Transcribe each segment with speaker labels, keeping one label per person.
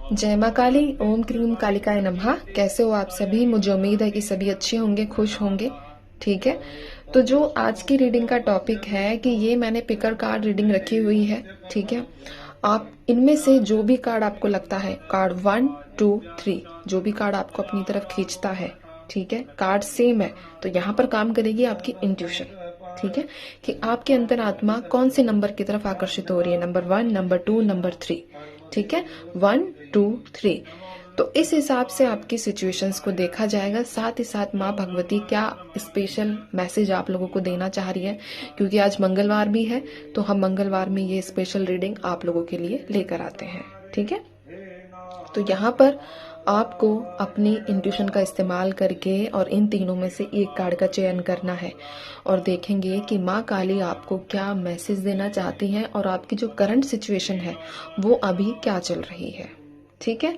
Speaker 1: जय माँ काली। ओम क्रीम कालिकाय नमः। कैसे हो आप सभी? मुझे उम्मीद है कि सभी अच्छे होंगे, खुश होंगे। ठीक है, तो जो आज की रीडिंग का टॉपिक है कि ये मैंने पिकर कार्ड रीडिंग रखी हुई है। ठीक है, आप इनमें से जो भी कार्ड आपको लगता है, कार्ड 1, 2, 3, जो भी कार्ड आपको अपनी तरफ खींचता है, ठीक है, कार्ड सेम है, तो यहाँ पर काम करेगी आपकी इंट्यूशन। ठीक है, कि आपके अंतरात्मा कौन से नंबर की तरफ आकर्षित हो रही है, नंबर 1, नंबर 2, नंबर 3। ठीक है, 1, 2, 3। तो इस हिसाब से आपकी सिचुएशंस को देखा जाएगा। साथ ही साथ माँ भगवती क्या स्पेशल मैसेज आप लोगों को देना चाह रही है, क्योंकि आज मंगलवार भी है, तो हम मंगलवार में ये स्पेशल रीडिंग आप लोगों के लिए लेकर आते हैं। ठीक है, तो यहाँ पर आपको अपनी इंट्यूशन का इस्तेमाल करके और इन तीनों में से एक कार्ड का चयन करना है और देखेंगे कि माँ काली आपको क्या मैसेज देना चाहती हैं और आपकी जो करंट सिचुएशन है वो अभी क्या चल रही है। ठीक है,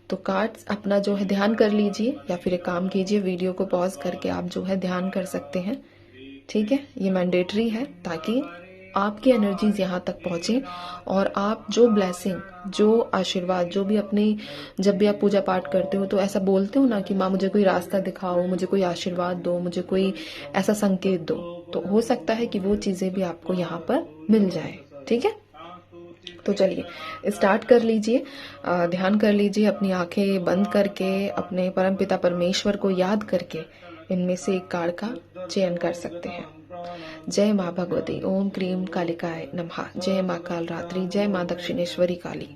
Speaker 1: तो कार्ड्स अपना जो है ध्यान कर लीजिए, या फिर एक काम कीजिए, वीडियो को पॉज करके आप जो है ध्यान कर सकते हैं। ठीक है, ये मैंडेटरी है ताकि आपकी एनर्जीज यहाँ तक पहुंचे और आप जो ब्लेसिंग, जो आशीर्वाद, जो भी अपनी, जब भी आप पूजा पाठ करते हो तो ऐसा बोलते हो ना कि माँ मुझे कोई रास्ता दिखाओ, मुझे कोई आशीर्वाद दो, मुझे कोई ऐसा संकेत दो, तो हो सकता है कि वो चीजें भी आपको यहाँ पर मिल जाए। ठीक है, तो चलिए स्टार्ट कर लीजिए। ध्यान कर लीजिए, अपनी आंखें बंद करके अपने परमपिता परमेश्वर को याद करके इनमें से एक कार्ड का चयन कर सकते हैं। जय माँ भगवती। ओम क्रीम कालिकाय नमः। जय माँ काल रात्रि। जय माँ दक्षिणेश्वरी काली।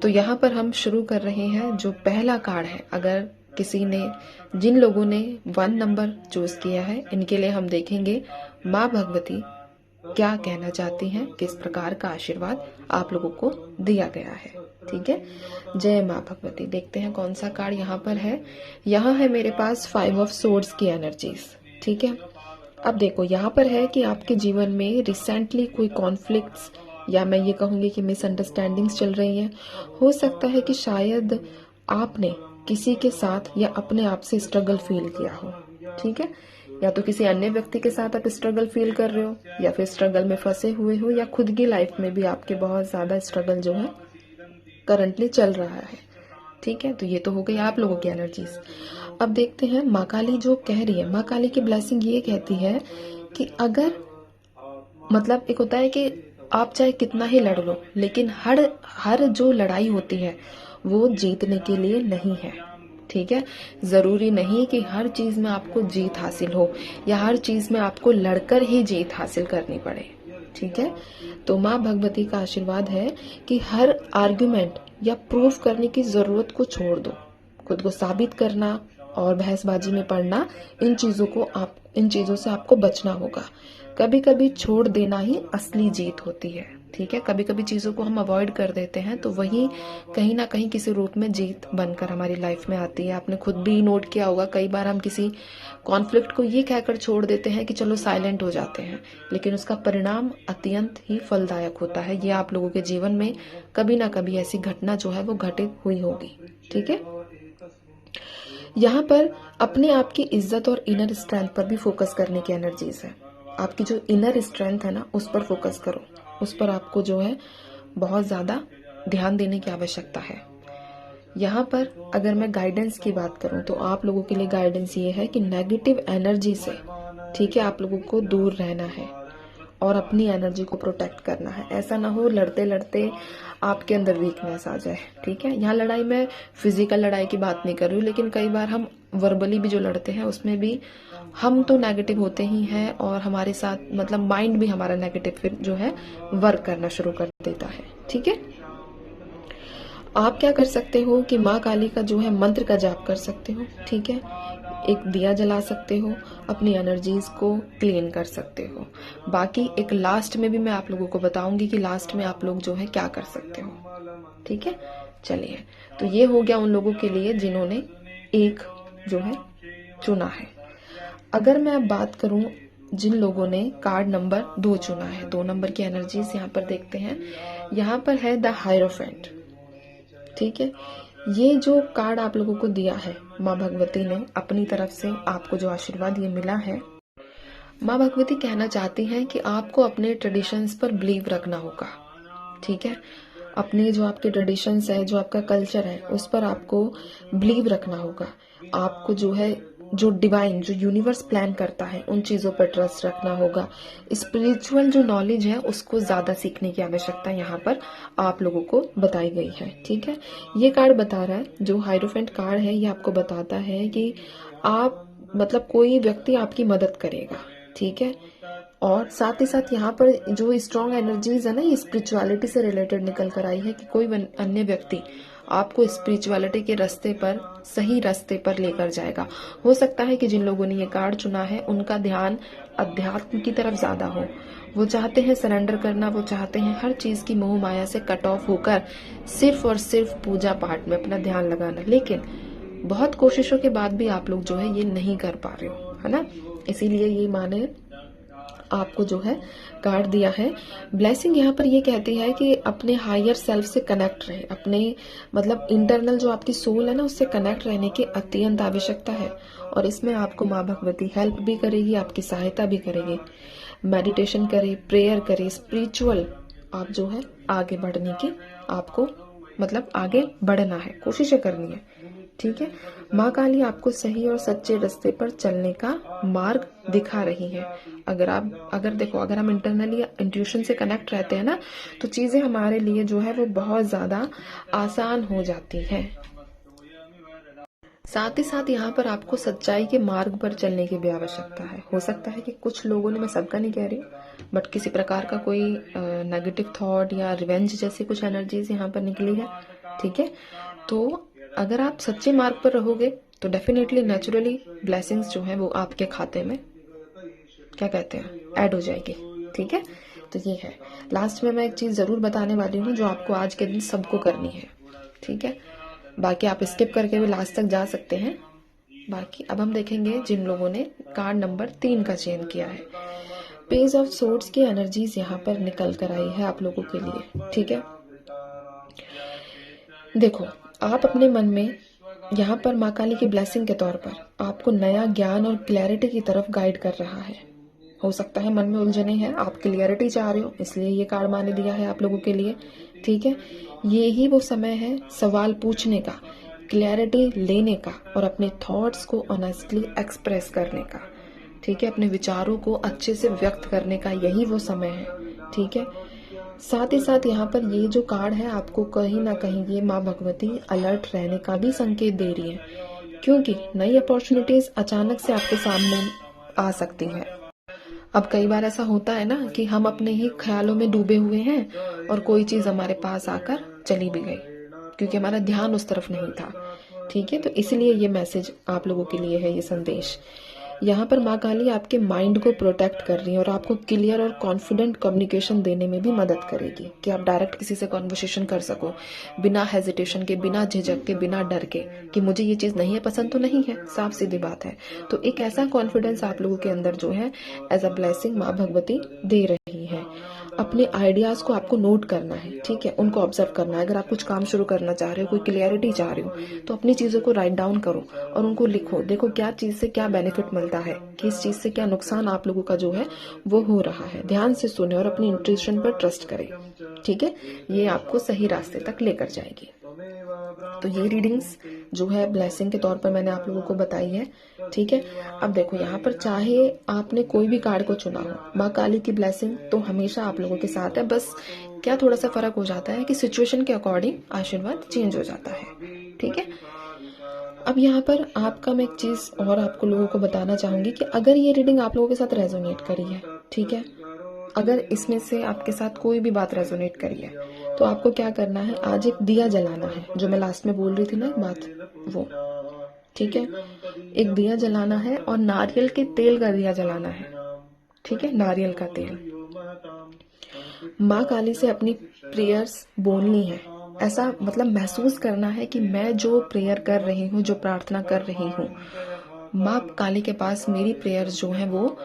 Speaker 1: तो यहाँ पर हम शुरू कर रहे हैं। जो पहला कार्ड है, अगर किसी ने, जिन लोगों ने 1 नंबर चूज किया है, इनके लिए हम देखेंगे माँ भगवती क्या कहना चाहती हैं, किस प्रकार का आशीर्वाद आप लोगों को दिया गया है। ठीक है, जय माँ भगवती। देखते हैं कौन सा कार्ड यहाँ पर है। यहाँ है मेरे पास 5 ऑफ सोर्ड्स की एनर्जीज। ठीक है, अब देखो यहाँ पर है कि आपके जीवन में रिसेंटली कोई कॉन्फ्लिक्ट्स, या मैं ये कहूंगी कि मिसअंडरस्टैंडिंग्स चल रही हैं। हो सकता है कि शायद आपने किसी के साथ या अपने आप से स्ट्रगल फील किया हो। ठीक है, या तो किसी अन्य व्यक्ति के साथ आप स्ट्रगल फील कर रहे हो, या फिर स्ट्रगल में फंसे हुए हो, या खुद की लाइफ में भी आपके बहुत ज्यादा स्ट्रगल जो है करंटली चल रहा है। ठीक है, तो ये तो हो गई आप लोगों की एनर्जीज। अब देखते हैं माँ काली जो कह रही है। माँ काली की ब्लेसिंग ये कहती है कि अगर, मतलब एक होता है कि आप चाहे कितना ही लड़ लो, लेकिन हर हर जो लड़ाई होती है वो जीतने के लिए नहीं है। ठीक है, जरूरी नहीं कि हर चीज में आपको जीत हासिल हो, या हर चीज में आपको लड़कर ही जीत हासिल करनी पड़े। ठीक है, तो माँ भगवती का आशीर्वाद है कि हर आर्ग्यूमेंट या प्रूफ करने की जरूरत को छोड़ दो। खुद को साबित करना और बहसबाजी में पड़ना, इन चीजों से आपको बचना होगा। कभी कभी छोड़ देना ही असली जीत होती है। ठीक है, कभी कभी चीजों को हम अवॉइड कर देते हैं, तो वही कहीं ना कहीं किसी रूप में जीत बनकर हमारी लाइफ में आती है। आपने खुद भी नोट किया होगा, कई बार हम किसी कॉन्फ्लिक्ट को ये कहकर छोड़ देते हैं कि चलो साइलेंट हो जाते हैं, लेकिन उसका परिणाम अत्यंत ही फलदायक होता है। ये आप लोगों के जीवन में कभी ना कभी ऐसी घटना जो है वो घटित हुई होगी। ठीक है, यहाँ पर अपने आप की इज्जत और इनर स्ट्रेंथ पर भी फोकस करने की एनर्जीज है। आपकी जो इनर स्ट्रेंथ है ना, उस पर फोकस करो। उस पर आपको जो है बहुत ज्यादा ध्यान देने की आवश्यकता है। यहाँ पर अगर मैं गाइडेंस की बात करूं तो आप लोगों के लिए गाइडेंस ये है कि नेगेटिव एनर्जी से, ठीक है, आप लोगों को दूर रहना है और अपनी एनर्जी को प्रोटेक्ट करना है। ऐसा ना हो लड़ते लड़ते आपके अंदर वीकनेस आ जाए। ठीक है, यहाँ लड़ाई में फिजिकल लड़ाई की बात नहीं कर रही हूँ, लेकिन कई बार हम वर्बली भी जो लड़ते हैं उसमें भी हम तो नेगेटिव होते ही हैं, और हमारे साथ मतलब माइंड भी हमारा नेगेटिव फिर जो है वर्क करना शुरू कर देता है। ठीक है, आप क्या कर सकते हो कि माँ काली का जो है मंत्र का जाप कर सकते हो। ठीक है, एक दिया जला सकते हो, अपनी एनर्जीज को क्लीन कर सकते हो। बाकी एक लास्ट में भी मैं आप लोगों को बताऊंगी कि लास्ट में आप लोग जो है क्या कर सकते हो। ठीक है, चलिए, तो ये हो गया उन लोगों के लिए जिन्होंने एक जो है चुना है। अगर मैं अब बात करूं जिन लोगों ने कार्ड नंबर 2 चुना है, 2 नंबर की एनर्जीज यहाँ पर देखते हैं। यहाँ पर है द हायरोफेंट। ठीक है, ये जो कार्ड आप लोगों को दिया है, माँ भगवती ने अपनी तरफ से आपको जो आशीर्वाद ये मिला है, माँ भगवती कहना चाहती हैं कि आपको अपने ट्रेडिशंस पर बिलीव रखना होगा। ठीक है, अपने जो आपके ट्रेडिशंस है, जो आपका कल्चर है, उस पर आपको बिलीव रखना होगा। आपको जो है, जो डिवाइन, जो यूनिवर्स प्लान करता है, उन चीज़ों पर ट्रस्ट रखना होगा। स्पिरिचुअल जो नॉलेज है उसको ज़्यादा सीखने की आवश्यकता यहाँ पर आप लोगों को बताई गई है। ठीक है, ये कार्ड बता रहा है, जो हाइरोफेंट कार्ड है ये आपको बताता है कि आप मतलब कोई व्यक्ति आपकी मदद करेगा। ठीक है, और साथ ही साथ यहाँ पर जो स्ट्रॉन्ग एनर्जीज है ना, ये स्पिरिचुअलिटी से रिलेटेड निकल कर आई है कि कोई अन्य व्यक्ति आपको स्पिरिचुअलिटी के रास्ते पर, सही रास्ते पर लेकर जाएगा। हो सकता है कि जिन लोगों ने ये कार्ड चुना है उनका ध्यान अध्यात्म की तरफ ज्यादा हो। वो चाहते हैं सरेंडर करना, वो चाहते हैं हर चीज की मोह माया से कट ऑफ होकर सिर्फ और सिर्फ पूजा पाठ में अपना ध्यान लगाना। लेकिन बहुत कोशिशों के बाद भी आप लोग जो है ये नहीं कर पा रहे हो, है ना। इसीलिए ये माने आपको जो है कार्ड दिया है। ब्लेसिंग यहाँ पर ये कहती है कि अपने हायर सेल्फ से कनेक्ट रहे, अपने मतलब इंटरनल जो आपकी सोल है ना, उससे कनेक्ट रहने की अत्यंत आवश्यकता है। और इसमें आपको माँ भगवती हेल्प भी करेगी, आपकी सहायता भी करेगी। मेडिटेशन करे, प्रेयर करे, स्पिरिचुअल आप जो है आगे बढ़ने की आपको मतलब आगे बढ़ना है, कोशिशें करनी है। ठीक है, माँ काली आपको सही और सच्चे रास्ते पर चलने का मार्ग दिखा रही है। अगर देखो, अगर हम इंटरनली इंट्यूशन से कनेक्ट रहते हैं ना, तो चीजें हमारे लिए जो है वो बहुत ज्यादा आसान हो जाती हैं। साथ ही साथ यहाँ पर आपको सच्चाई के मार्ग पर चलने की भी आवश्यकता है। हो सकता है कि कुछ लोगों ने, मैं सबका नहीं कह रही हूँ, बट किसी प्रकार का कोई नेगेटिव थॉट या रिवेंज जैसी कुछ एनर्जीज यहाँ पर निकली है। ठीक है, तो अगर आप सच्चे मार्ग पर रहोगे तो डेफिनेटली नेचुरली ब्लेसिंग्स जो है वो आपके खाते में, क्या कहते हैं, ऐड हो जाएगी। ठीक है, तो ये है। लास्ट में मैं एक चीज जरूर बताने वाली हूँ जो आपको आज के दिन सबको करनी है। ठीक है, बाकी आप स्किप करके भी लास्ट तक जा सकते हैं। बाकी अब हम देखेंगे जिन लोगों ने कार्ड नंबर 3 का चयन किया है। पेज ऑफ सोर्ड्स की एनर्जीज यहाँ पर निकल कर आई है आप लोगों के लिए। ठीक है, देखो, आप अपने मन में यहाँ पर माँ काली की ब्लेसिंग के तौर पर आपको नया ज्ञान और क्लैरिटी की तरफ गाइड कर रहा है। हो सकता है मन में उलझने हैं, आप क्लियरिटी चाह रहे हो, इसलिए ये कार्ड माने दिया है आप लोगों के लिए। ठीक है, ये ही वो समय है सवाल पूछने का, क्लैरिटी लेने का और अपने थॉट्स को ऑनेस्टली एक्सप्रेस करने का। ठीक है, अपने विचारों को अच्छे से व्यक्त करने का यही वो समय है। ठीक है, साथ ही साथ यहाँ पर ये जो कार्ड है आपको कहीं ना कहीं ये माँ भगवती अलर्ट रहने का भी संकेत दे रही है, क्योंकि नई अपॉर्चुनिटीज अचानक से आपके सामने आ सकती हैं। अब कई बार ऐसा होता है ना कि हम अपने ही ख्यालों में डूबे हुए हैं और कोई चीज हमारे पास आकर चली भी गई, क्योंकि हमारा ध्यान उस तरफ नहीं था। ठीक है, तो इसलिए ये मैसेज आप लोगों के लिए है, ये संदेश। यहाँ पर माँ काली आपके माइंड को प्रोटेक्ट कर रही है और आपको क्लियर और कॉन्फिडेंट कम्युनिकेशन देने में भी मदद करेगी कि आप डायरेक्ट किसी से कॉन्वर्सेशन कर सको, बिना हेजिटेशन के, बिना झिझक के, बिना डर के कि मुझे ये चीज नहीं है, पसंद तो नहीं है, साफ सीधी बात है। तो एक ऐसा कॉन्फिडेंस आप लोगों के अंदर जो है एज अ ब्लेसिंग माँ भगवती दे रही है। अपने आइडियाज को आपको नोट करना है। ठीक है, उनको ऑब्जर्व करना है। अगर आप कुछ काम शुरू करना चाह रहे हो, कोई क्लियरिटी चाह रहे हो, तो अपनी चीजों को राइट डाउन करो और उनको लिखो। देखो क्या चीज से क्या बेनिफिट मिलता है, किस चीज से क्या नुकसान आप लोगों का जो है वो हो रहा है। ध्यान से सुने और अपनी इंट्यूशन पर ट्रस्ट करें। ठीक है, ये आपको सही रास्ते तक लेकर जाएगी। तो ये रीडिंग्स जो है ब्लेसिंग के तौर पर मैंने आप लोगों को बताई है। ठीक है, अब देखो यहाँ पर चाहे आपने कोई भी कार्ड को चुना हो, माँ काली की ब्लेसिंग तो हमेशा आप लोगों के साथ है। बस क्या थोड़ा सा फर्क हो जाता है कि सिचुएशन के अकॉर्डिंग आशीर्वाद चेंज हो जाता है। ठीक है, अब यहाँ पर आपका मैं एक चीज और आपको लोगों को बताना चाहूंगी कि अगर ये रीडिंग आप लोगों के साथ रेजोनेट करी है, ठीक है, अगर इसमें से आपके साथ कोई भी बात रेजोनेट करी है, तो आपको क्या करना है, आज एक दिया जलाना है, जो मैं लास्ट में बोल रही थी ना एक बात, वो। ठीक है, एक दिया जलाना है और नारियल के तेल का दिया जलाना है। ठीक है, नारियल का तेल। माँ काली से अपनी प्रेयर्स बोलनी है। ऐसा मतलब महसूस करना है कि मैं जो प्रेयर कर रही हूँ, जो प्रार्थना कर रही हूँ, माँ काली के पास मेरी प्रेयर्स जो है वो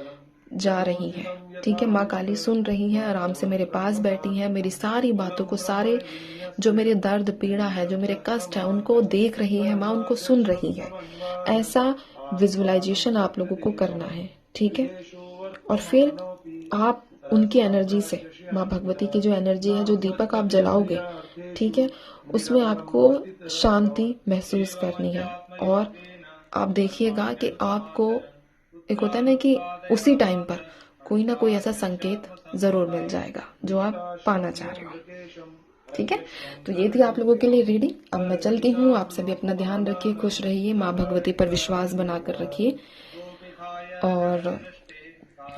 Speaker 1: जा रही है। ठीक है, माँ काली सुन रही है, आराम से मेरे पास बैठी है, मेरी सारी बातों को, सारे जो मेरे दर्द पीड़ा है, जो मेरे कष्ट है, उनको देख रही है माँ, उनको सुन रही है। ऐसा विजुअलाइजेशन आप लोगों को करना है। ठीक है, और फिर आप उनकी एनर्जी से, माँ भगवती की जो एनर्जी है, जो दीपक आप जलाओगे, ठीक है, उसमें आपको शांति महसूस करनी है। और आप देखिएगा कि आपको एक होता है ना कि उसी टाइम पर कोई ना कोई ऐसा संकेत जरूर मिल जाएगा जो आप पाना चाह रहे हो। ठीक है, तो ये थी आप लोगों के लिए रीडिंग। अब मैं चलती हूँ। आप सभी अपना ध्यान रखिए, खुश रहिए, माँ भगवती पर विश्वास बनाकर रखिए। और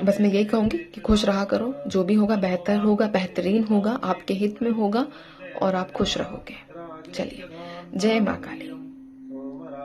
Speaker 1: बस मैं यही कहूँगी कि खुश रहा करो, जो भी होगा बेहतर होगा, बेहतरीन होगा, आपके हित में होगा और आप खुश रहोगे। चलिए, जय माँ काली।